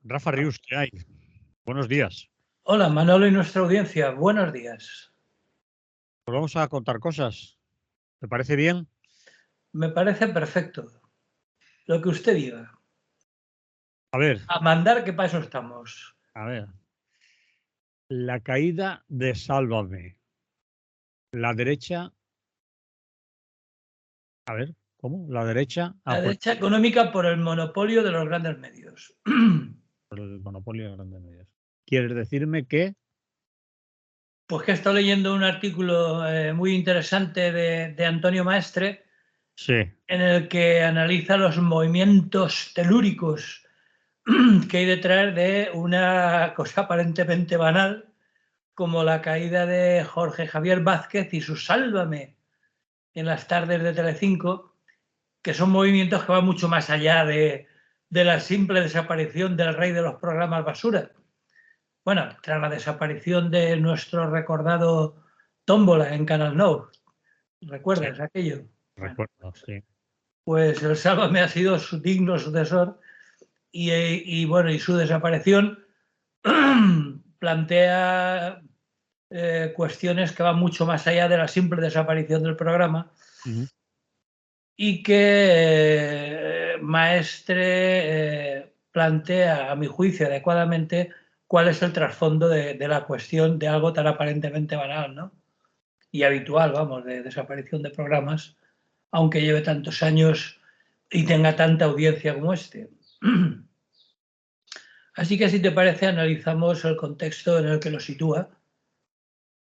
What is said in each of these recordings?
Rafa Rius, ¿qué hay? Buenos días. Hola, Manolo y nuestra audiencia. Buenos días. Pues vamos a contar cosas. ¿Te parece bien? Me parece perfecto. Lo que usted diga. A ver, A mandar, que para eso estamos. a ver. La caída de Sálvame. La derecha. A ver, ¿cómo? La derecha. La derecha económica por el monopolio de los grandes medios. Por el monopolio de grandes medios. ¿Quieres decirme que? Pues que he estado leyendo un artículo muy interesante de Antonio Maestre, Sí. en el que analiza los movimientos telúricos que hay detrás de una cosa aparentemente banal, como la caída de Jorge Javier Vázquez y su Sálvame en las tardes de Telecinco, que son movimientos que van mucho más allá de la simple desaparición del rey de los programas basura. Bueno, tras la desaparición de nuestro recordado Tómbola en Canal Nou. ¿Recuerdas aquello? Recuerdo, sí. Pues el Sálvame ha sido su digno sucesor y bueno, y su desaparición plantea cuestiones que van mucho más allá de la simple desaparición del programa. Y que Maestre plantea, a mi juicio, adecuadamente, cuál es el trasfondo de la cuestión de algo tan aparentemente banal, ¿no? Y habitual, vamos, de desaparición de programas, aunque lleve tantos años y tenga tanta audiencia como este. Así que, si te parece, analizamos el contexto en el que lo sitúa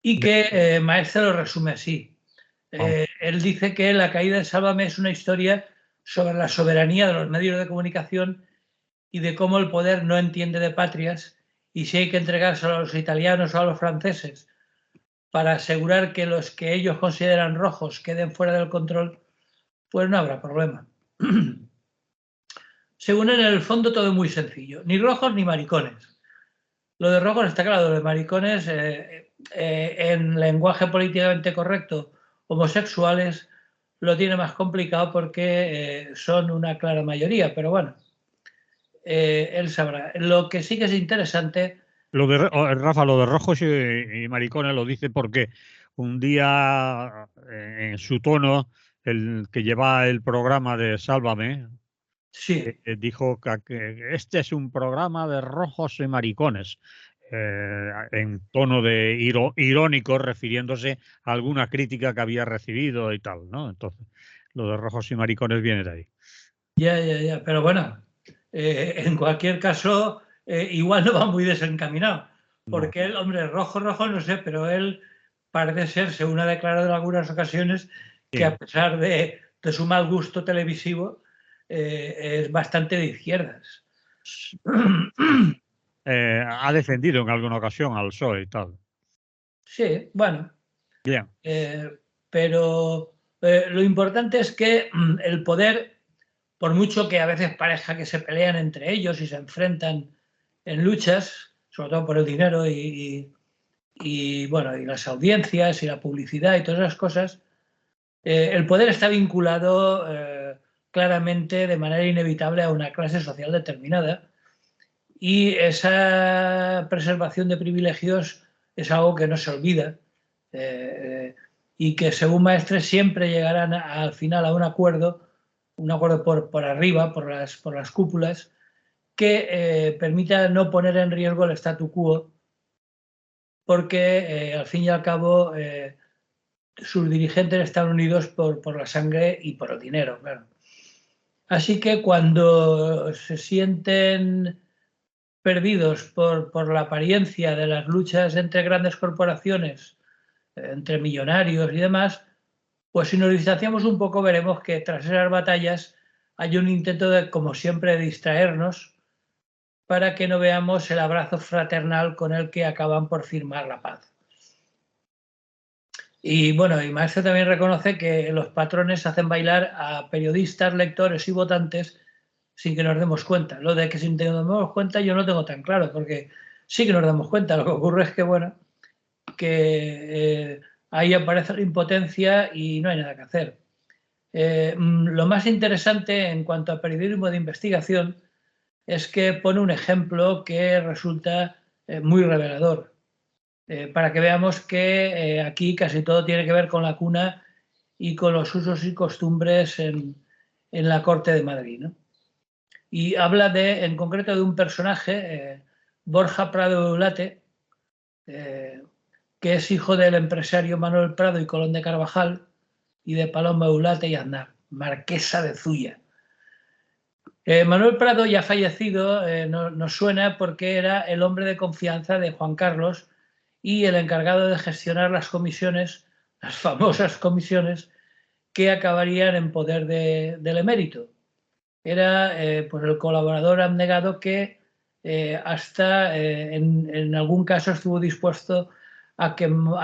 y que Maestre lo resume así. Él dice que la caída de Sálvame es una historia sobre la soberanía de los medios de comunicación y de cómo el poder no entiende de patrias y si hay que entregárselo a los italianos o a los franceses para asegurar que los que ellos consideran rojos queden fuera del control, pues no habrá problema. Según él, en el fondo todo es muy sencillo, ni rojos ni maricones. Lo de rojos está claro, lo de maricones en lenguaje políticamente correcto, homosexuales, lo tiene más complicado porque son una clara mayoría, pero bueno, él sabrá. Lo que sí que es interesante... Rafa, lo de rojos y maricones lo dice porque un día en su tono, el que lleva el programa de Sálvame, Sí. dijo que este es un programa de rojos y maricones, en tono de irónico, refiriéndose a alguna crítica que había recibido y tal, ¿no? Entonces, lo de rojos y maricones viene de ahí. Ya. Pero bueno, en cualquier caso, igual no va muy desencaminado. Porque él, hombre, rojo, no sé, pero él parece ser, según ha declarado en algunas ocasiones, que a pesar de su mal gusto televisivo, es bastante de izquierdas. Ha defendido en alguna ocasión al PSOE y tal. Sí, bueno. Bien. Pero lo importante es que el poder, por mucho que a veces parezca que se pelean entre ellos y se enfrentan en luchas, sobre todo por el dinero y bueno, y las audiencias y la publicidad y todas esas cosas, el poder está vinculado claramente de manera inevitable a una clase social determinada y esa preservación de privilegios es algo que no se olvida y que según Maestre siempre llegarán al final a un acuerdo por arriba, por las cúpulas, que permita no poner en riesgo el statu quo, porque al fin y al cabo sus dirigentes están unidos por la sangre y por el dinero, claro. Así que cuando se sienten perdidos por la apariencia de las luchas entre grandes corporaciones, entre millonarios y demás, pues si nos distanciamos un poco veremos que tras esas batallas hay un intento de, como siempre, de distraernos para que no veamos el abrazo fraternal con el que acaban por firmar la paz. Y bueno, y Maestre también reconoce que los patrones hacen bailar a periodistas, lectores y votantes sin que nos demos cuenta. Lo de que sin que nos demos cuenta yo no tengo tan claro, porque sí que nos damos cuenta. Lo que ocurre es que, bueno, que ahí aparece la impotencia y no hay nada que hacer. Lo más interesante en cuanto a periodismo de investigación es que pone un ejemplo que resulta muy revelador, para que veamos que aquí casi todo tiene que ver con la cuna y con los usos y costumbres en la corte de Madrid, ¿no? Y habla en concreto de un personaje, Borja Prado de Eulate, que es hijo del empresario Manuel Prado y Colón de Carvajal y de Paloma Eulate y Aznar, marquesa de Zuya. Manuel Prado, ya fallecido, nos suena porque era el hombre de confianza de Juan Carlos y el encargado de gestionar las comisiones, las famosas comisiones, que acabarían en poder del emérito. Era pues el colaborador abnegado que hasta en algún caso estuvo dispuesto a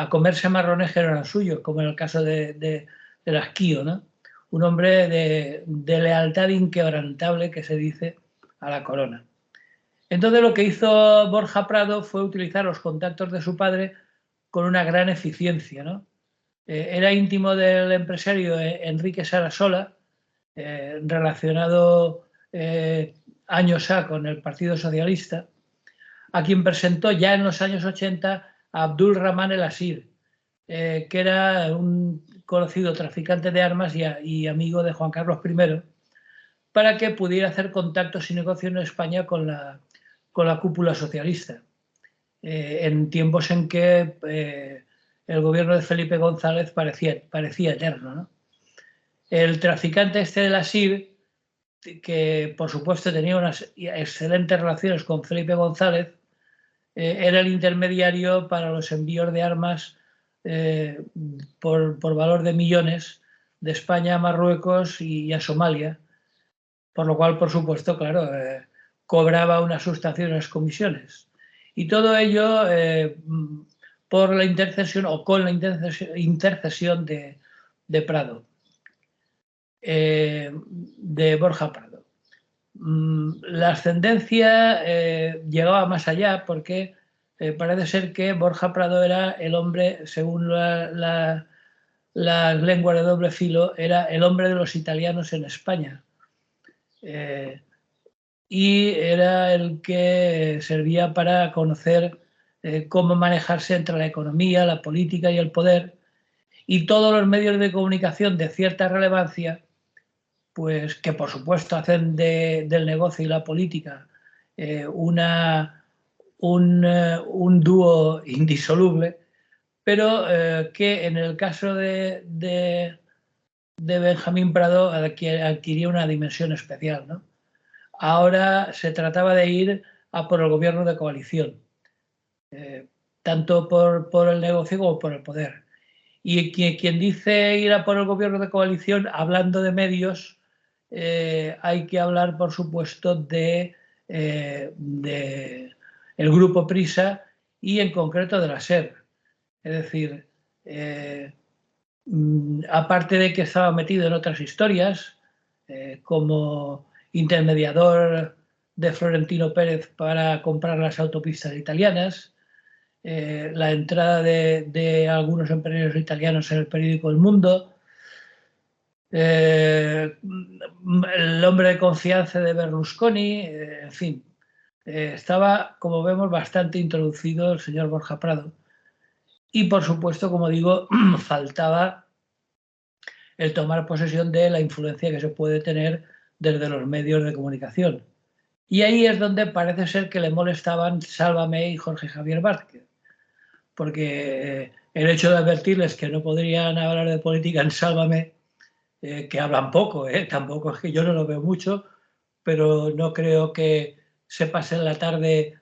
comerse marrones que no eran suyos, como en el caso de Lasquío, ¿no? Un hombre de lealtad inquebrantable, que se dice, a la corona. Entonces lo que hizo Borja Prado fue utilizar los contactos de su padre con una gran eficiencia, ¿no? Era íntimo del empresario Enrique Sarasola, relacionado años A con el Partido Socialista, a quien presentó ya en los años 80 a Abdul Rahman El Asir, que era un conocido traficante de armas y amigo de Juan Carlos I, para que pudiera hacer contactos y negocios en España con la cúpula socialista, en tiempos en que el gobierno de Felipe González parecía eterno, ¿no? El traficante este de la SIR, que por supuesto tenía unas excelentes relaciones con Felipe González, era el intermediario para los envíos de armas por valor de millones de España a Marruecos y a Somalia, por lo cual, por supuesto, claro, cobraba unas sustanciosas comisiones. Y todo ello por la intercesión o con la intercesión de Prado, de Borja Prado. La ascendencia llegaba más allá porque parece ser que Borja Prado era el hombre, según las lenguas de doble filo, era el hombre de los italianos en España. Y era el que servía para conocer cómo manejarse entre la economía, la política y el poder, y todos los medios de comunicación de cierta relevancia, pues que por supuesto hacen del negocio y la política un dúo indisoluble, pero que en el caso de Benjamín Prado adquiría una dimensión especial, ¿no? Ahora se trataba de ir a por el gobierno de coalición, tanto por el negocio como por el poder. Y quien dice ir a por el gobierno de coalición, hablando de medios, hay que hablar, por supuesto, de el grupo Prisa y en concreto de la SER. Es decir, aparte de que estaba metido en otras historias, como intermediador de Florentino Pérez para comprar las autopistas italianas, la entrada de algunos empresarios italianos en el periódico El Mundo, el hombre de confianza de Berlusconi, en fin. Estaba, como vemos, bastante introducido el señor Borja Prado. Y, por supuesto, como digo, faltaba el tomar posesión de la influencia que se puede tener desde los medios de comunicación. Y ahí es donde parece ser que le molestaban Sálvame y Jorge Javier Vázquez, porque el hecho de advertirles que no podrían hablar de política en Sálvame, que hablan poco, tampoco es que yo no lo veo mucho, pero no creo que se pasen la tarde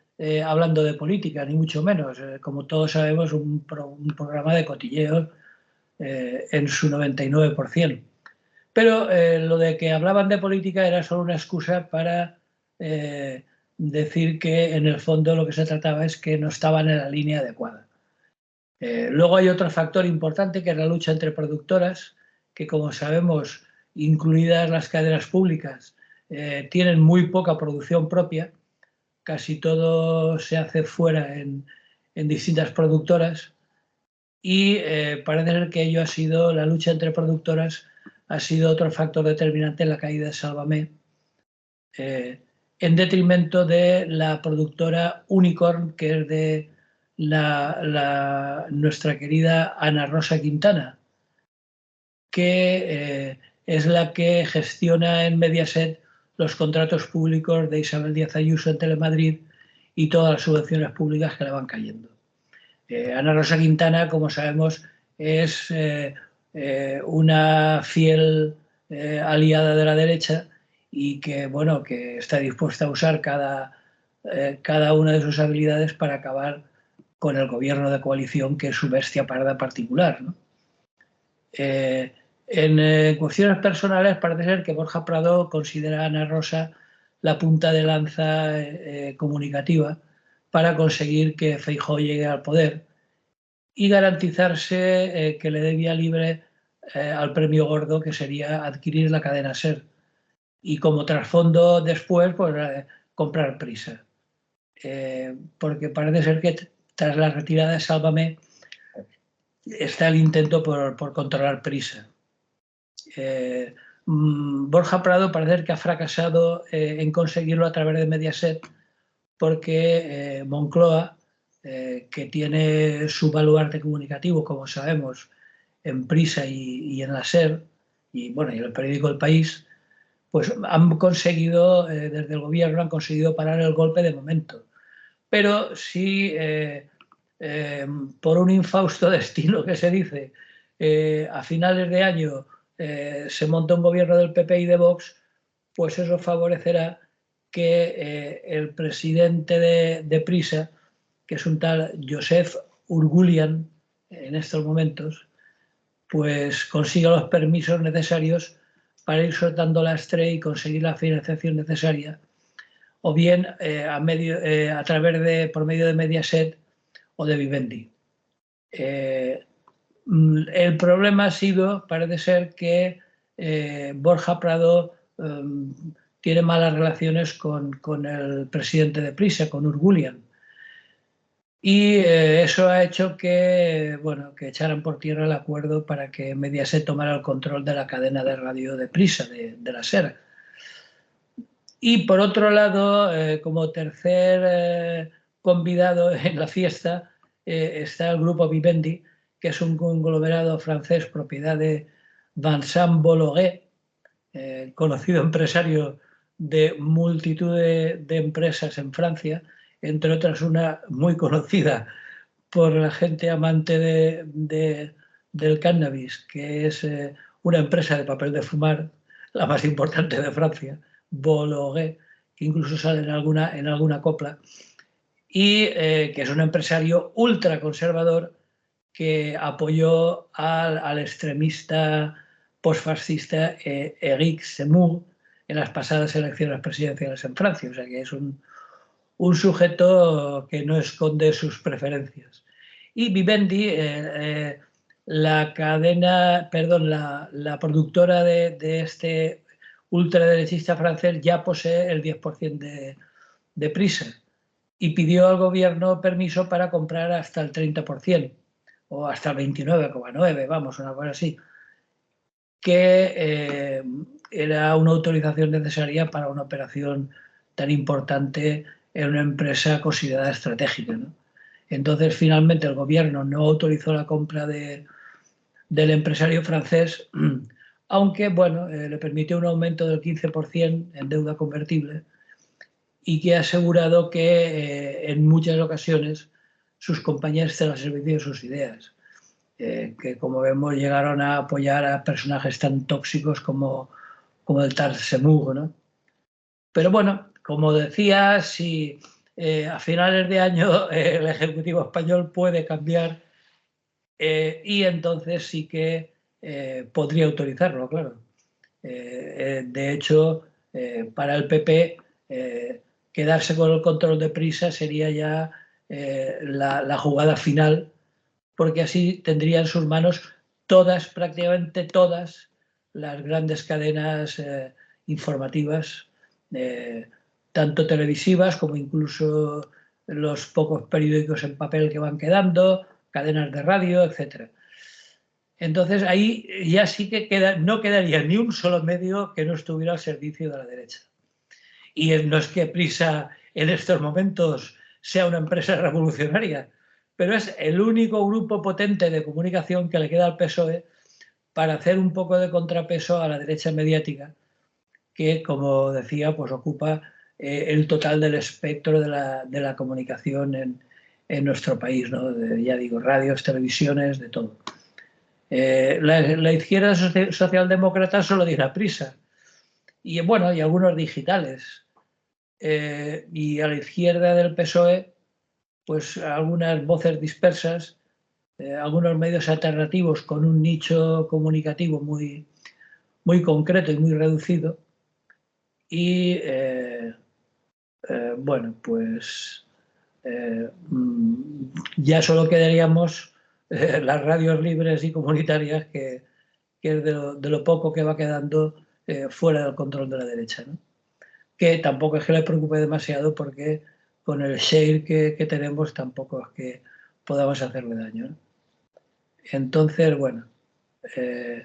hablando de política, ni mucho menos. Como todos sabemos, un programa de cotilleos en su 99%. Pero lo de que hablaban de política era solo una excusa para decir que en el fondo lo que se trataba es que no estaban en la línea adecuada. Luego hay otro factor importante que es la lucha entre productoras, que como sabemos, incluidas las cadenas públicas, tienen muy poca producción propia, casi todo se hace fuera en distintas productoras, y parece ser que ello ha sido, la lucha entre productoras ha sido otro factor determinante en la caída de Sálvame, en en detrimento de la productora Unicorn, que es de nuestra querida Ana Rosa Quintana, que es la que gestiona en Mediaset los contratos públicos de Isabel Díaz Ayuso en Telemadrid y todas las subvenciones públicas que le van cayendo. Ana Rosa Quintana, como sabemos, es una fiel aliada de la derecha y que, bueno, que está dispuesta a usar cada una de sus habilidades para acabar con el gobierno de coalición, que es su bestia parda particular, ¿no? En cuestiones personales parece ser que Borja Prado considera a Ana Rosa la punta de lanza comunicativa para conseguir que Feijóo llegue al poder y garantizarse que le dé vía libre al premio gordo, que sería adquirir la cadena SER. Y como trasfondo después, pues comprar Prisa. Porque parece ser que tras la retirada de Sálvame está el intento por controlar Prisa. Borja Prado parece que ha fracasado en conseguirlo a través de Mediaset, porque Moncloa, que tiene su baluarte comunicativo, como sabemos, en Prisa y en la SER, y bueno, y en el periódico El País, pues han conseguido, desde el gobierno, han conseguido parar el golpe de momento. Pero si por un infausto destino que se dice, a finales de año se monta un gobierno del PP y de Vox, pues eso favorecerá que el presidente de Prisa, que es un tal Josep Urgulian en estos momentos, pues consiga los permisos necesarios para ir soltando la estrella y conseguir la financiación necesaria, o bien a través por medio de Mediaset o de Vivendi. El problema ha sido, parece ser, que Borja Prado tiene malas relaciones con el presidente de Prisa, con Urgulian. Y eso ha hecho que, bueno, que echaran por tierra el acuerdo para que Mediaset tomara el control de la cadena de radio de Prisa, de la SER. Y por otro lado, como tercer convidado en la fiesta, está el grupo Vivendi, que es un conglomerado francés propiedad de Vincent Bolloré, conocido empresario de multitud de empresas en Francia, entre otras una muy conocida por la gente amante del cannabis, que es una empresa de papel de fumar, la más importante de Francia, Bolloré, que incluso sale en alguna copla, y que es un empresario ultraconservador que apoyó al extremista postfascista Éric Zemmour en las pasadas elecciones presidenciales en Francia. O sea que es un sujeto que no esconde sus preferencias. Y Vivendi, la productora de este ultraderechista francés, ya posee el 10% de Prisa y pidió al gobierno permiso para comprar hasta el 30% o hasta el 29,9%, vamos, una cosa así, que era una autorización necesaria para una operación tan importante en una empresa considerada estratégica, ¿no? Entonces, finalmente, el gobierno no autorizó la compra del empresario francés, aunque, bueno, le permitió un aumento del 15% en deuda convertible y que ha asegurado que en muchas ocasiones sus compañías están al servicio de sus ideas, que, como vemos, llegaron a apoyar a personajes tan tóxicos como el tal Zemmour, ¿no? Pero bueno, como decía, si a finales de año el Ejecutivo español puede cambiar y entonces sí que podría autorizarlo, claro. De hecho, para el PP, quedarse con el control de Prisa sería ya la jugada final, porque así tendría en sus manos prácticamente todas las grandes cadenas informativas, tanto televisivas como incluso los pocos periódicos en papel que van quedando, cadenas de radio, etc. Entonces ahí ya sí que no quedaría ni un solo medio que no estuviera al servicio de la derecha. Y no es que Prisa en estos momentos sea una empresa revolucionaria, pero es el único grupo potente de comunicación que le queda al PSOE para hacer un poco de contrapeso a la derecha mediática, que, como decía, pues ocupa el total del espectro de la comunicación en nuestro país, ¿no? Ya digo, radios, televisiones, de todo. La izquierda socialdemócrata solo tiene a Prisa, y bueno, y algunos digitales. Y a la izquierda del PSOE, pues algunas voces dispersas, algunos medios alternativos con un nicho comunicativo muy, muy concreto y muy reducido. Y bueno, pues ya solo quedaríamos las radios libres y comunitarias, que es de lo poco que va quedando fuera del control de la derecha, ¿no? Que tampoco es que le preocupe demasiado, porque con el share que tenemos tampoco es que podamos hacerle daño, ¿no? Entonces, bueno, eh,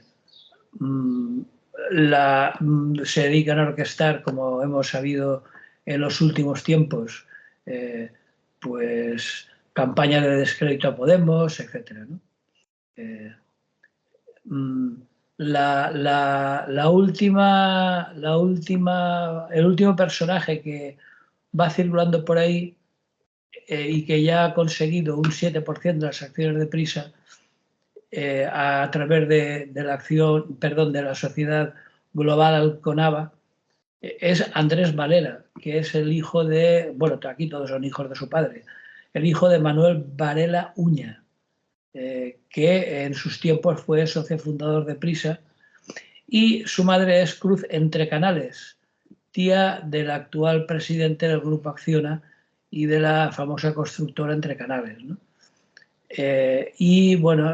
se dedican a orquestar, como hemos sabido en los últimos tiempos, eh, pues campaña de descrédito a Podemos, etcétera, ¿no? Eh, el último personaje que va circulando por ahí, y que ya ha conseguido un 7% de las acciones de Prisa, a través de la acción, perdón, de la sociedad global Alconava, es Andrés Varela, que es el hijo de, bueno, aquí todos son hijos de su padre, el hijo de Manuel Varela Uña, que en sus tiempos fue socio fundador de Prisa, y su madre es Cruz Entrecanales, tía del actual presidente del Grupo Acciona y de la famosa constructora Entrecanales, ¿no? Y bueno,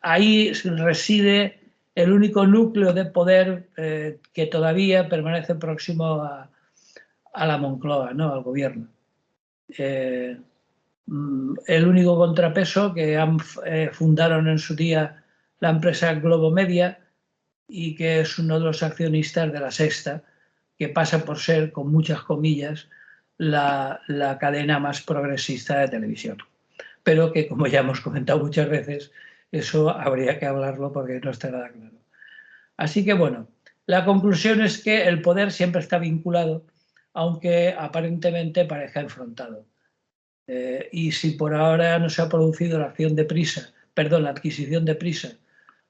ahí reside el único núcleo de poder que todavía permanece próximo a la Moncloa, ¿no? Al gobierno. El único contrapeso que fundaron en su día la empresa Globomedia, y que es uno de los accionistas de La Sexta, que pasa por ser, con muchas comillas, la cadena más progresista de televisión. Pero que, como ya hemos comentado muchas veces, eso habría que hablarlo porque no está nada claro. Así que, bueno, la conclusión es que el poder siempre está vinculado, aunque aparentemente parezca enfrentado. Y si por ahora no se ha producido la acción de Prisa, perdón, la adquisición de Prisa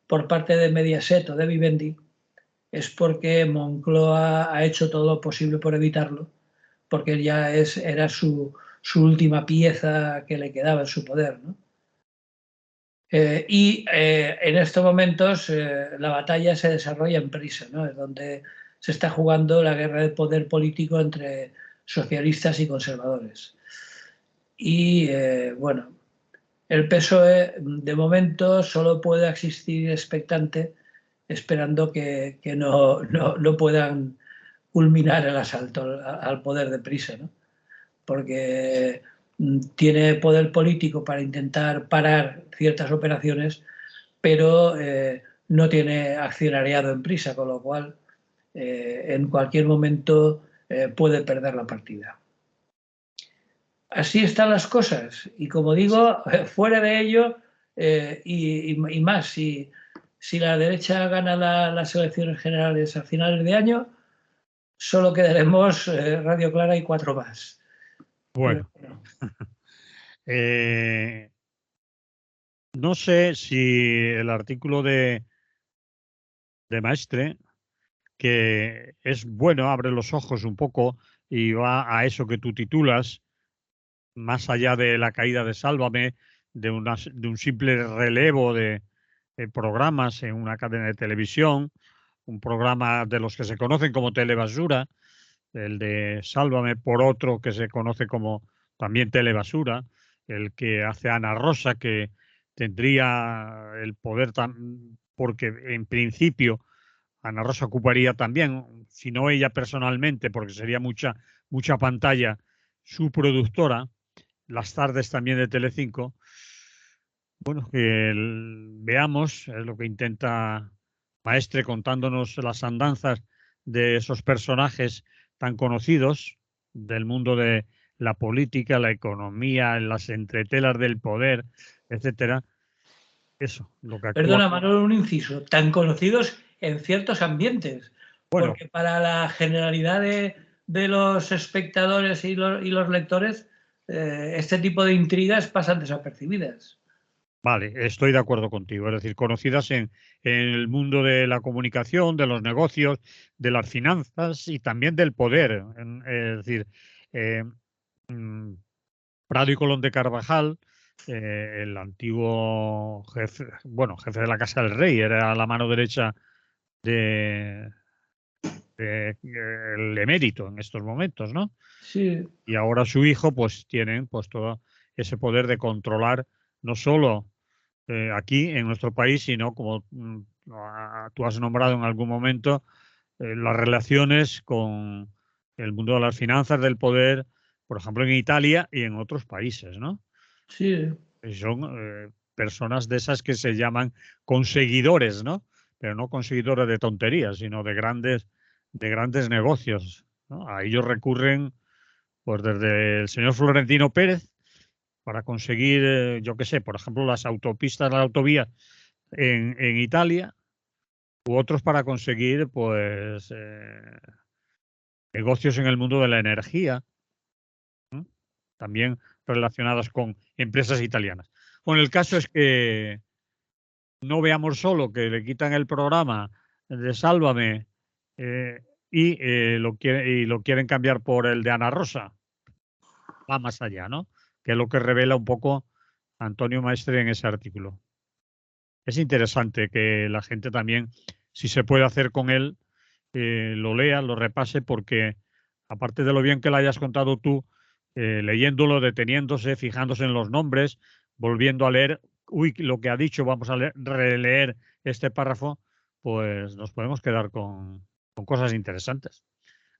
por parte de Mediaset o de Vivendi, es porque Moncloa ha hecho todo lo posible por evitarlo, porque ya era su última pieza que le quedaba en su poder, ¿no? En estos momentos la batalla se desarrolla en Prisa, ¿no? Es donde se está jugando la guerra de poder político entre socialistas y conservadores. Y bueno, el PSOE de momento solo puede existir expectante, esperando que no puedan culminar el asalto al poder de Prisa, ¿no? Porque tiene poder político para intentar parar ciertas operaciones, pero no tiene accionariado en Prisa, con lo cual en cualquier momento puede perder la partida. Así están las cosas, y como digo, fuera de ello, y más, si la derecha gana las elecciones generales a finales de año, solo quedaremos Radio Clara y 4 más. Bueno, no sé si el artículo de Maestre, que es bueno, abre los ojos un poco y va a eso que tú titulas, más allá de la caída de Sálvame, de un simple relevo de programas en una cadena de televisión, un programa de los que se conocen como Telebasura, el de Sálvame, por otro que se conoce como también Telebasura, el que hace Ana Rosa, que tendría el poder, porque en principio Ana Rosa ocuparía también, si no ella personalmente, porque sería mucha pantalla, su productora, las tardes también de Telecinco. Bueno, que veamos, es lo que intenta Maestre, contándonos las andanzas de esos personajes tan conocidos del mundo de la política, la economía, las entretelas del poder, etcétera. Eso, lo que actúa. Perdona, Manolo, un inciso. Tan conocidos en ciertos ambientes. Bueno, Porque para la generalidad de los espectadores y los lectores, este tipo de intrigas pasan desapercibidas. vale, estoy de acuerdo contigo. Es decir, conocidas en el mundo de la comunicación, de los negocios, de las finanzas y también del poder. Es decir, eh, mm, Prado y Colón de Carvajal, el antiguo jefe, bueno, jefe de la Casa del Rey, era la mano derecha de, el emérito en estos momentos, ¿no? Sí, Y ahora su hijo, pues tienen pues todo ese poder de controlar no solo aquí en nuestro país, sino como tú has nombrado en algún momento, las relaciones con el mundo de las finanzas, del poder, por ejemplo, en Italia y en otros países, ¿no? sí. Son personas de esas que se llaman conseguidores, ¿no? Pero no conseguidores de tonterías, sino de grandes negocios, ¿no? A ellos recurren, pues desde el señor Florentino Pérez para conseguir, yo qué sé, por ejemplo, las autopistas, la autovía en Italia, u otros para conseguir, pues, negocios en el mundo de la energía, ¿no? También relacionadas con empresas italianas. Bueno, el caso es que no veamos solo que le quitan el programa de Sálvame y lo quieren cambiar por el de Ana Rosa. Va más allá, ¿no? Que es lo que revela un poco Antonio Maestre en ese artículo. Es interesante que la gente también, si se puede hacer con él, lo lea, lo repase, porque aparte de lo bien que lo hayas contado tú, leyéndolo, deteniéndose, fijándose en los nombres, volviendo a leer, uy, lo que ha dicho, vamos a releer este párrafo, pues nos podemos quedar con cosas interesantes,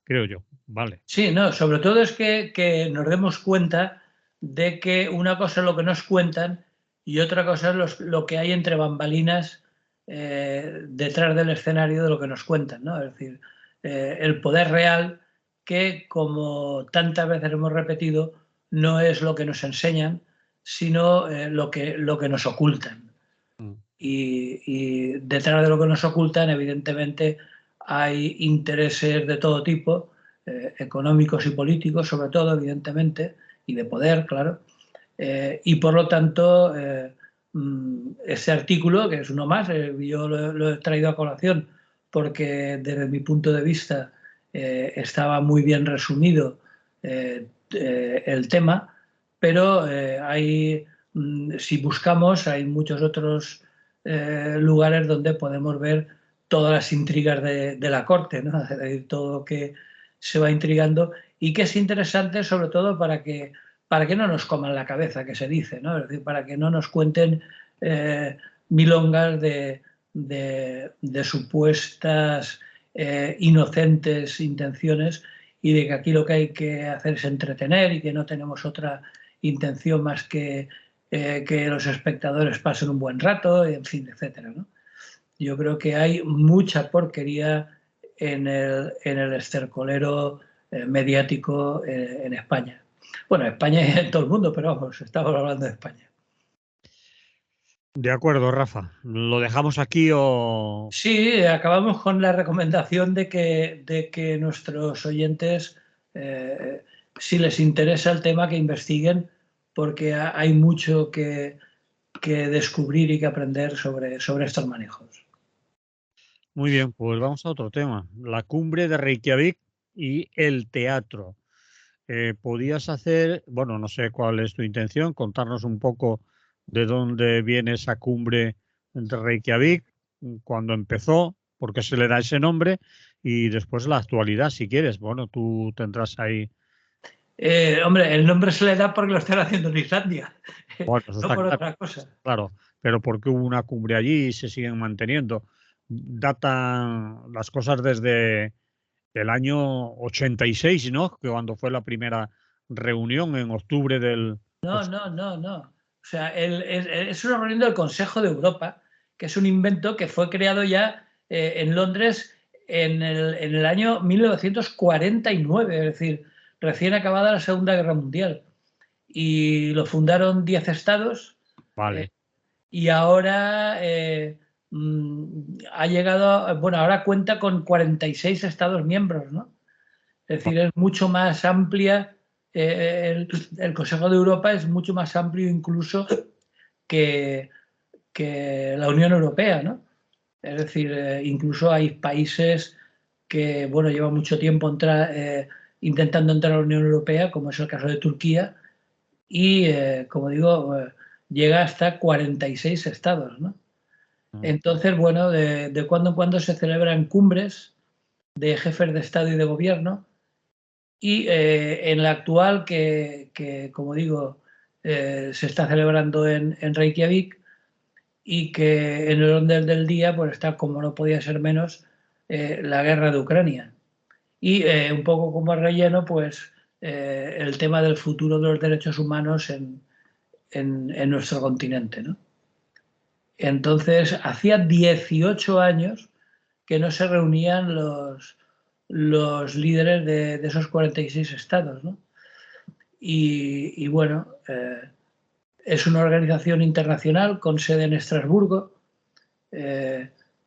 creo yo. Vale. Sí, no, sobre todo es que nos demos cuenta de que una cosa es lo que nos cuentan y otra cosa es lo que hay entre bambalinas detrás del escenario de lo que nos cuentan, ¿no? Es decir, el poder real que, como tantas veces hemos repetido, no es lo que nos enseñan, sino lo que nos ocultan. Mm. Y detrás de lo que nos ocultan, evidentemente, hay intereses de todo tipo, económicos y políticos, sobre todo, evidentemente, y de poder, claro. Y por lo tanto, ese artículo, que es uno más, yo lo he traído a colación porque desde mi punto de vista estaba muy bien resumido el tema, pero si buscamos, hay muchos otros lugares donde podemos ver todas las intrigas de la corte, ¿no? Es decir, todo lo que se va intrigando y que es interesante sobre todo para que no nos coman la cabeza, que se dice, ¿no? Es decir, para que no nos cuenten milongas de supuestas inocentes intenciones y de que aquí lo que hay que hacer es entretener y que no tenemos otra intención más que los espectadores pasen un buen rato, en fin, etcétera, ¿no? Yo creo que hay mucha porquería en el estercolero mediático en España. Bueno, España y en todo el mundo, pero vamos, estamos hablando de España. De acuerdo, Rafa. ¿Lo dejamos aquí o...? Sí, acabamos con la recomendación de que nuestros oyentes, si les interesa el tema, que investiguen, porque hay mucho que descubrir y que aprender sobre estos manejos. Muy bien, pues vamos a otro tema. La cumbre de Reykjavik y el teatro. Podías hacer, bueno, no sé cuál es tu intención, contarnos un poco de dónde viene esa cumbre de Reykjavik, cuándo empezó, por qué se le da ese nombre y después la actualidad, si quieres. Bueno, tú tendrás ahí. Hombre, el nombre se le da porque lo están haciendo en Islandia, Bueno, eso no está por claro, otra cosa. claro, pero ¿por qué hubo una cumbre allí y se siguen manteniendo? Datan las cosas desde el año 86, ¿no? Que cuando fue la primera reunión en octubre del... No, no, no, no. O sea, es una reunión del Consejo de Europa, que es un invento que fue creado ya en Londres en el año 1949, es decir, recién acabada la Segunda Guerra Mundial. Y lo fundaron 10 estados. Vale. Y ahora ha llegado, bueno, ahora cuenta con 46 estados miembros, ¿no? Es decir, es mucho más amplia, el Consejo de Europa es mucho más amplio incluso que, que la Unión Europea, ¿no? Es decir, incluso hay países que, bueno, llevan mucho tiempo intentando entrar a la Unión Europea, como es el caso de Turquía, y, como digo, llega hasta 46 estados, ¿no? Entonces, bueno, de cuando en cuando se celebran cumbres de jefes de Estado y de Gobierno, y en la actual, como digo, se está celebrando en Reykjavik, y que en el orden del día pues está, como no podía ser menos, la guerra de Ucrania. Y un poco como relleno, pues el tema del futuro de los derechos humanos en nuestro continente, ¿no? Entonces, hacía 18 años que no se reunían los líderes de esos 46 estados, ¿no? Y bueno, es una organización internacional con sede en Estrasburgo.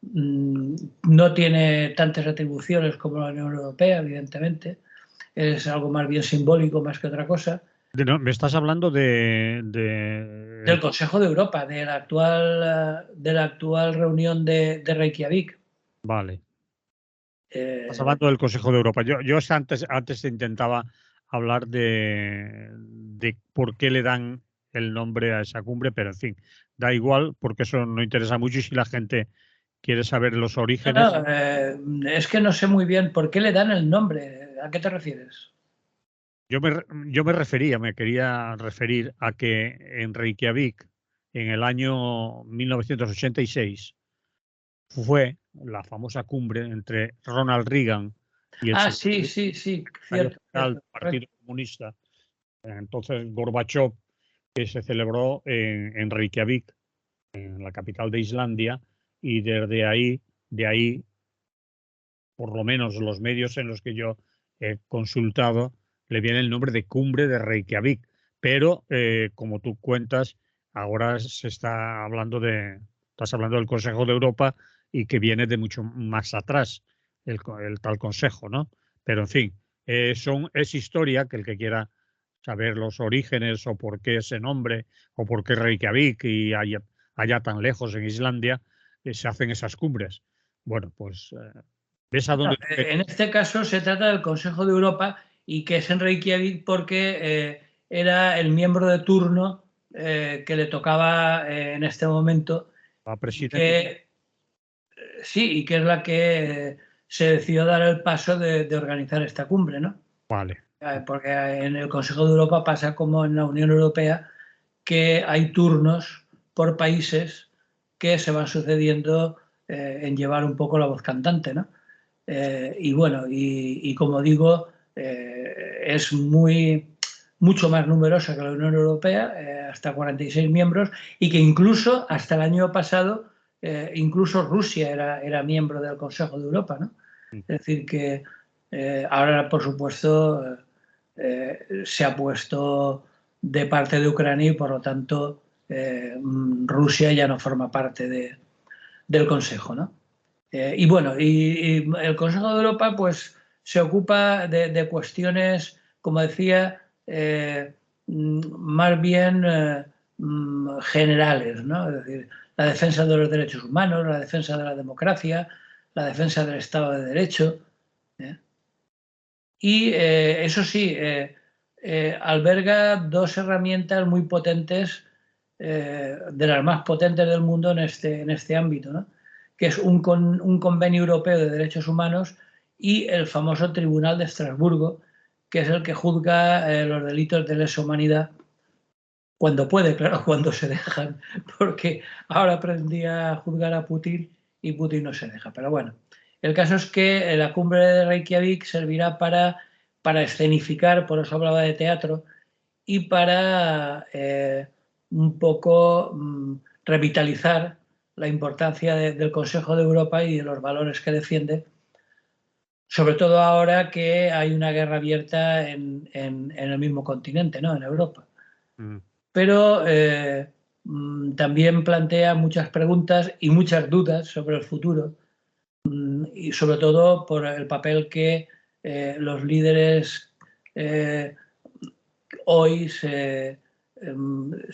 No tiene tantas atribuciones como la Unión Europea, evidentemente. Es algo más bien simbólico más que otra cosa. Me estás hablando Del Consejo de Europa, de la actual reunión de Reykjavik. Vale. Estás hablando del Consejo de Europa. Yo antes intentaba hablar de por qué le dan el nombre a esa cumbre, pero en fin, da igual porque eso no interesa mucho y si la gente quiere saber los orígenes. Es que no sé muy bien por qué le dan el nombre. ¿A qué te refieres? Yo me quería referir a que en Reykjavik, en el año 1986, fue la famosa cumbre entre Ronald Reagan y el Sí, sí, sí, secretario cierto, general cierto, del Partido correcto. Comunista, entonces Gorbachev, que se celebró en Reykjavik, en la capital de Islandia, y de ahí, por lo menos los medios en los que yo he consultado, le viene el nombre de Cumbre de Reykjavik. Pero, como tú cuentas, ahora estás hablando del Consejo de Europa y que viene de mucho más atrás, el tal Consejo, ¿no? Pero, en fin, es historia que el que quiera saber los orígenes o por qué ese nombre o por qué Reykjavik y allá tan lejos en Islandia, se hacen esas cumbres. Bueno, pues ¿ves a dónde? En este caso se trata del Consejo de Europa, y que es en Reykjavik porque era el miembro de turno que le tocaba en este momento, La y presidenta. que sí, y que es la que se decidió dar el paso de organizar esta cumbre, ¿no? Vale, Porque en el Consejo de Europa pasa como en la Unión Europea, que hay turnos por países que se van sucediendo en llevar un poco la voz cantante, ¿no? Y bueno, y como digo, es mucho más numerosa que la Unión Europea, hasta 46 miembros, y que incluso hasta el año pasado, incluso Rusia era miembro del Consejo de Europa, ¿no? Es decir, que ahora, por supuesto, se ha puesto de parte de Ucrania, y por lo tanto Rusia ya no forma parte del Consejo, ¿no? Y bueno, y el Consejo de Europa pues se ocupa de cuestiones, como decía, más bien generales, ¿no? Es decir, la defensa de los derechos humanos, la defensa de la democracia, la defensa del Estado de Derecho. ¿Eh? Y eso sí, alberga dos herramientas muy potentes, de las más potentes del mundo en este ámbito, ¿no? Que es un convenio europeo de derechos humanos y el famoso Tribunal de Estrasburgo, que es el que juzga los delitos de lesa humanidad cuando puede, claro, cuando se dejan, porque ahora aprendí a juzgar a Putin y Putin no se deja. Pero bueno, el caso es que la cumbre de Reykjavik servirá para escenificar, por eso hablaba de teatro, y para un poco revitalizar la importancia del Consejo de Europa y de los valores que defiende, sobre todo ahora que hay una guerra abierta en el mismo continente, ¿no? En Europa. Pero también plantea muchas preguntas y muchas dudas sobre el futuro, y sobre todo por el papel que los líderes hoy se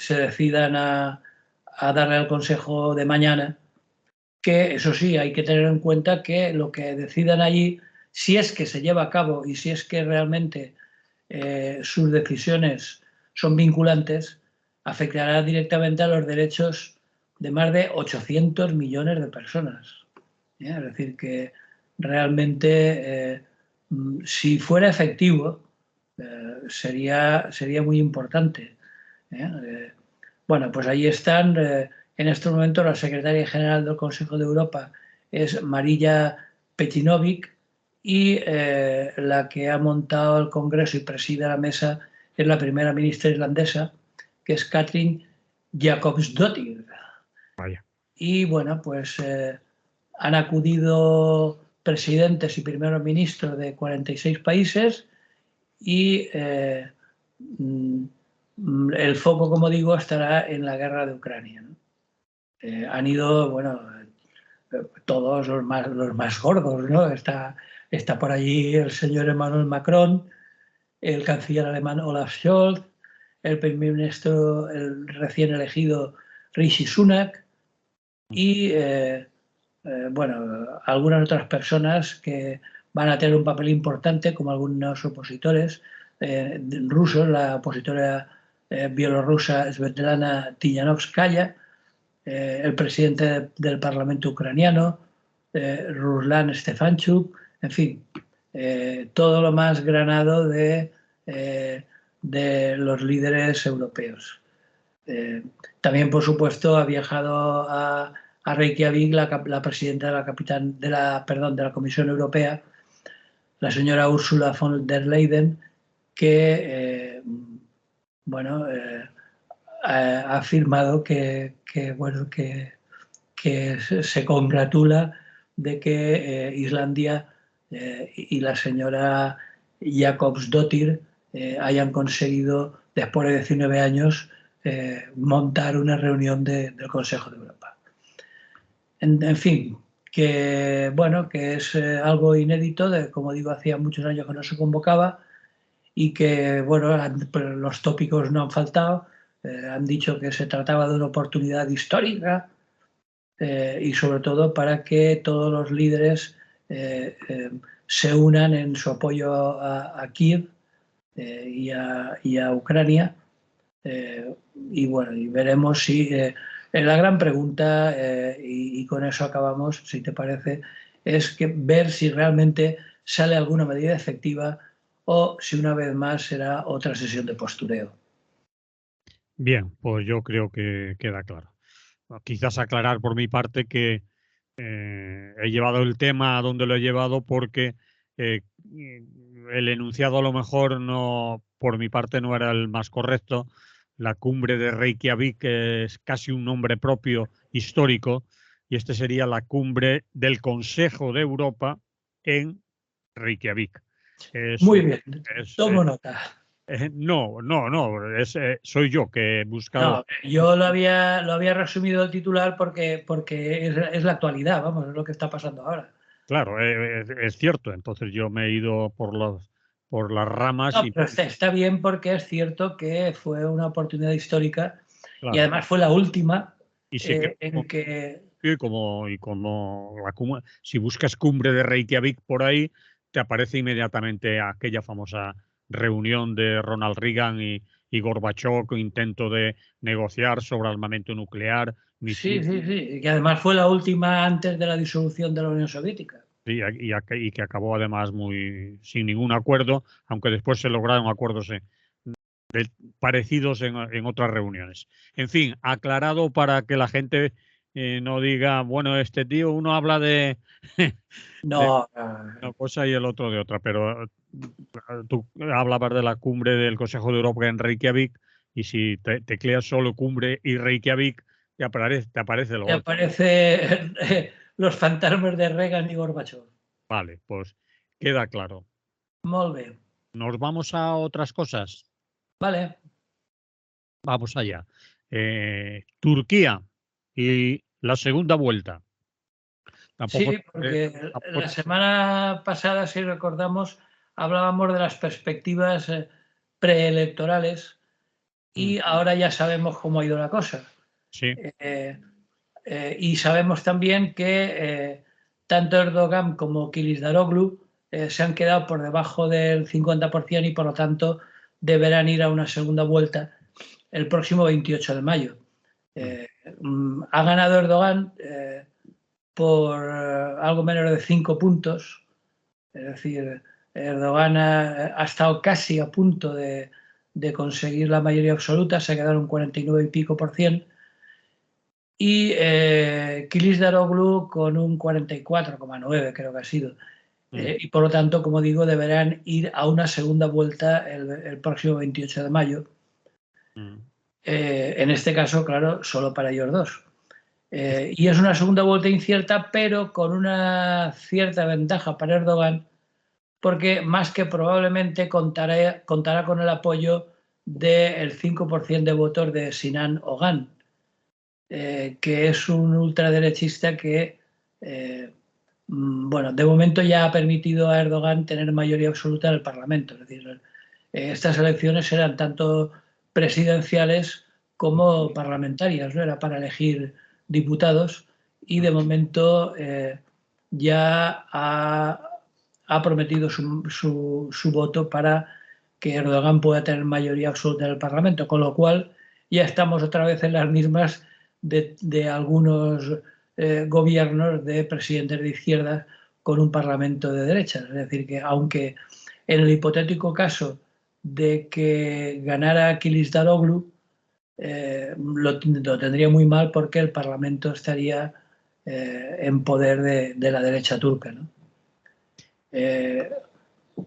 decidan a darle al Consejo de mañana, que eso sí, hay que tener en cuenta que lo que decidan allí, si es que se lleva a cabo y si es que realmente sus decisiones son vinculantes, afectará directamente a los derechos de más de 800 millones de personas. Es decir, que realmente, si fuera efectivo, sería muy importante. Bueno, pues ahí están. En este momento la secretaria general del Consejo de Europa es Marija Petinovic, y la que ha montado el Congreso y preside la mesa es la primera ministra irlandesa, que es Katrín Jakobsdóttir. Vaya. Y bueno, pues han acudido presidentes y primeros ministros de 46 países y el foco, como digo, estará en la guerra de Ucrania, ¿no? Han ido, bueno, todos los más gordos, ¿no? Está por allí el señor Emmanuel Macron, el canciller alemán Olaf Scholz, el primer ministro, el recién elegido Rishi Sunak, y bueno, algunas otras personas que van a tener un papel importante, como algunos opositores rusos, la opositora bielorrusa Svetlana Tijanovskaya, el presidente del Parlamento ucraniano, Ruslan Stefanchuk, en fin, todo lo más granado de los líderes europeos. También, por supuesto, ha viajado a Reykjavik la presidenta de la Comisión Europea, la señora Ursula von der Leyen, que bueno, ha afirmado que se congratula de que Islandia y la señora Jakobsdóttir hayan conseguido, después de 19 años, montar una reunión del Consejo de Europa. En fin, que bueno, que es algo inédito, como digo, hacía muchos años que no se convocaba, y que bueno, los tópicos no han faltado. Han dicho que se trataba de una oportunidad histórica, y sobre todo para que todos los líderes se unan en su apoyo a Kiev y a Ucrania. Y bueno, y veremos si la gran pregunta, y con eso acabamos, si te parece, es que ver si realmente sale alguna medida efectiva o si una vez más será otra sesión de postureo. Bien, pues yo creo que queda claro. Quizás aclarar por mi parte que he llevado el tema a donde lo he llevado porque el enunciado a lo mejor no, por mi parte, no era el más correcto. La cumbre de Reykjavik es casi un nombre propio histórico y este sería la cumbre del Consejo de Europa en Reykjavik. Muy bien, tomo nota. No, soy yo que he buscado. No, yo lo había resumido el titular porque es la actualidad, vamos, es lo que está pasando ahora. Claro, es cierto. Entonces yo me he ido por las ramas No, y pero está bien, porque es cierto que fue una oportunidad histórica y claro. además fue la última Y se quedó en que... como si buscas cumbre de Reykjavik por ahí, te aparece inmediatamente aquella famosa reunión de Ronald Reagan y Gorbachov, intento de negociar sobre armamento nuclear, Sí, misiles, sí, sí, que además fue la última antes de la disolución de la Unión Soviética. y que acabó además sin ningún acuerdo, aunque después se lograron acuerdos parecidos en otras reuniones. En fin, aclarado para que la gente no diga, bueno, este tío, uno habla de No, una cosa y el otro de otra, pero tú hablabas de la cumbre del Consejo de Europa en Reykjavik y si tecleas solo cumbre y Reykjavik, te aparece lo te otro. aparece los fantasmas de Reagan y Gorbachev. Vale, pues Queda claro. Molt bé. Nos vamos a otras cosas. Vale. Vamos allá. Turquía y la segunda vuelta. Tampoco, Sí, porque tampoco- la semana pasada, si recordamos, hablábamos de las perspectivas preelectorales y ahora ya sabemos cómo ha ido la cosa. sí, Y sabemos también que tanto Erdogan como Kılıçdaroğlu se han quedado por debajo del 50% y por lo tanto deberán ir a una segunda vuelta el próximo 28 de mayo. Ha ganado Erdogan por algo menos de 5 puntos, es decir, Erdogan ha estado casi a punto de conseguir la mayoría absoluta, se ha quedado un 49 y pico por cien, y Kılıçdaroğlu con un 44,9 creo que ha sido. Y por lo tanto, como digo, deberán ir a una segunda vuelta el próximo 28 de mayo. En este caso, claro, solo para ellos dos. Y es una segunda vuelta incierta, pero con una cierta ventaja para Erdogan, porque más que probablemente contará con el apoyo del 5% de votos de Sinan Ogan, que es un ultraderechista que, bueno, de momento ya ha permitido a Erdogan tener mayoría absoluta en el Parlamento. Es decir, estas elecciones eran tanto presidenciales como parlamentarias, ¿no? Era para elegir diputados y de momento ya ha prometido su voto para que Erdogan pueda tener mayoría absoluta en el Parlamento, con lo cual ya estamos otra vez en las mismas de algunos gobiernos de presidentes de izquierda con un parlamento de derecha. Es decir, que aunque en el hipotético caso de que ganara Kılıçdaroğlu, lo tendría muy mal porque el parlamento estaría en poder de la derecha turca, ¿no?